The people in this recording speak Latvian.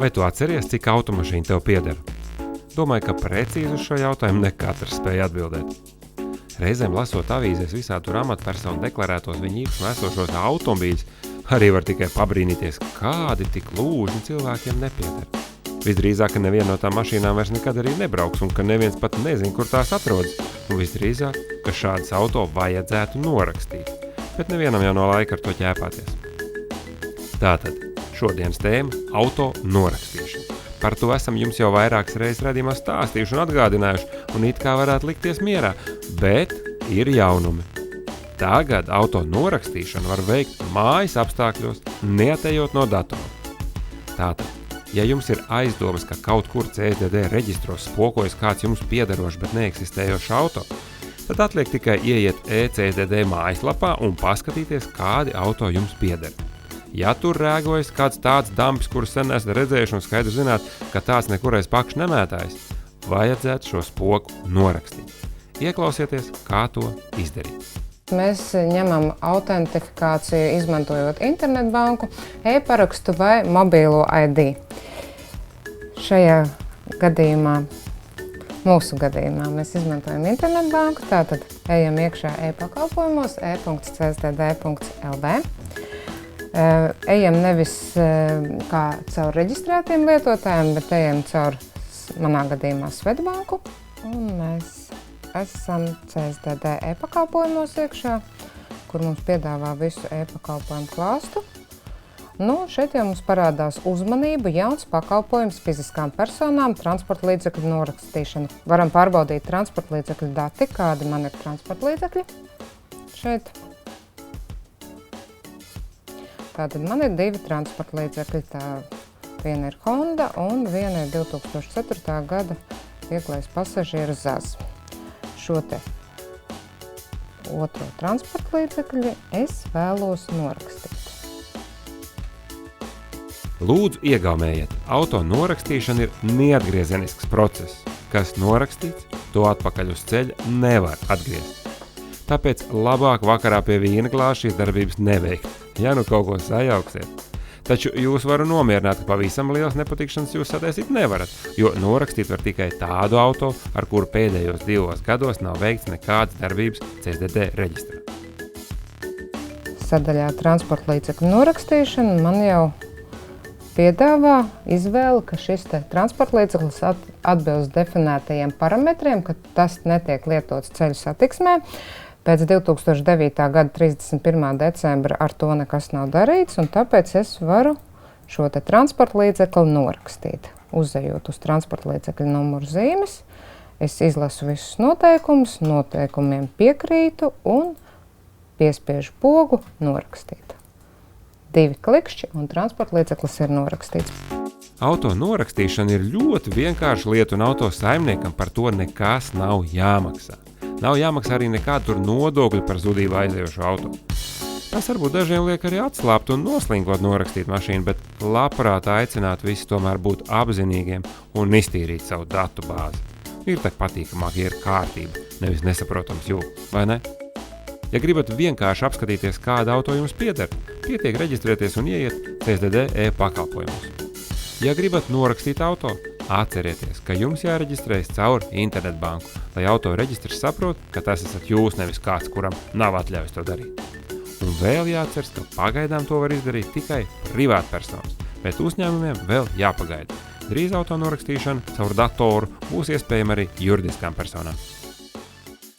Vai tu atceries, cik automašīna tev pieder? Domāju, ka precīzi uz šo jautājumu ne katrs spēja atbildēt. Reizēm lasot avīzēs visādu amatpersonu deklarētos viņu īpašumu esošos automobīļus, arī var tikai pabrīnīties, kādi tik lūžņi cilvēkiem nepieder. Visdrīzāk, ka neviena no tām mašīnām vairs nekad arī nebrauks un ka neviens pat nezin, kur tās atrodas. Un visdrīzāk, ka šādas auto vajadzētu norakstīt. Bet nevienam jau no laika ar to ķēpāties. Tātad, šodienas tēma – auto norakstīšana. Par to esam jums jau vairākas reizes redzījumā stāstījuši un atgādinājuši, un it kā varētu likties mierā, bet ir jaunumi. Tagad auto norakstīšanu var veikt mājas apstākļos, neatejot no datora. Tātad, ja jums ir aizdomas, ka kaut kur CSDD reģistros spokojas kāds jums piederošs, bet neeksistējošs auto, tad atliek tikai ieiet e-CSDD mājaslapā un paskatīties, kādi auto jums pieder. Ja tur rēgojas kāds tāds dampis, kurus sen esat redzējuši un skaidri zināt, ka tāds nekurais pakš nemētājas, vajadzētu šo spoku norakstīt. Ieklausieties, kā to izdarīt. Mēs ņemam autentifikāciju izmantojot internetbanku, e-parakstu vai mobīlo ID. Šajā gadījumā, mūsu gadījumā, mēs izmantojam internetbanku, tātad ejam iekšā e-pakalpojumos e.csdd.lv. Ejam nevis kā caur reģistrētiem lietotājiem, bet ejam caur, manā gadījumā, Svetbanku. Un mēs esam CSDD e-pakalpojumos iekšā, kur mums piedāvā visu e-pakalpojumu klāstu. Nu, šeit jau mums parādās uzmanība, jauns pakalpojums fiziskām personām, transporta līdzekļu norakstīšana. Varam pārbaudīt transporta līdzekļu dati, kādi man ir transporta līdzekļi. Šeit. Tātad man ir 2 transporta līdzekļi, viena ir Honda un viena ir 2004. gada vieglais pasažieru ZAZ. Šo te otro transporta līdzekļi es vēlos norakstīt. Lūdzu, iegaumējiet, auto norakstīšana ir neatgriezenisks process. Kas norakstīts, to atpakaļ uz ceļa nevar atgriezt. Tāpēc labāk vakarā pie vīna glāža šīs darbības neveikt, ja nu kaut ko sajauksiet. Taču jūs varu nomierināt, ka pavisam liels nepatikšanas jūs sataisīt nevarat, jo norakstīt var tikai tādu auto, ar kuru pēdējos 2 gados nav veikts nekādas darbības CSDD reģistrā. Sadaļā transporta līdzekļu norakstīšana man jau piedāvā izvēli, ka šis transporta līdzeklis atbilst definētajiem parametriem, ka tas netiek lietots ceļu satiksmē. Pēc 2009. gada 31. decembra ar to nekas nav darīts, un tāpēc es varu šo te transporta līdzekli norakstīt. Uzejot uz transporta līdzekļu numuru zīmes, es izlasu visus noteikumus, noteikumiem piekrītu un piespiežu pogu norakstīt. 2 klikšķi un transporta līdzeklis ir norakstīts. Auto norakstīšana ir ļoti vienkārša lieta un auto saimniekam par to nekas nav jāmaksā. Nav jāmaksā arī nekādu tur nodokļu par zudību aizējošo auto. Tas varbūt dažiem liek arī atslāpt un noslinkot norakstīt mašīnu, bet labprāt aicinātu visi tomēr būt apzinīgiem un iztīrīt savu datu bāzi. Ir tak patīkamāk, ja ir kārtība, nevis nesaprotams jūg, vai ne? Ja gribat vienkārši apskatīties, kāda auto jums pieder, pietiek reģistrēties un ieiet CSDD e-pakalpojumus. Ja gribat norakstīt auto, atcerieties, ka jums jāreģistrējas caur internetbanku, lai auto reģistrs saprot, ka tas esat jūs, nevis kāds, kuram nav atļaujas to darīt. Un vēl jāatceras, ka pagaidām to var izdarīt tikai privātpersonas, bet uzņēmumiem vēl jāpagaida. Drīz auto norakstīšana caur datoru būs iespējama arī juridiskām personām.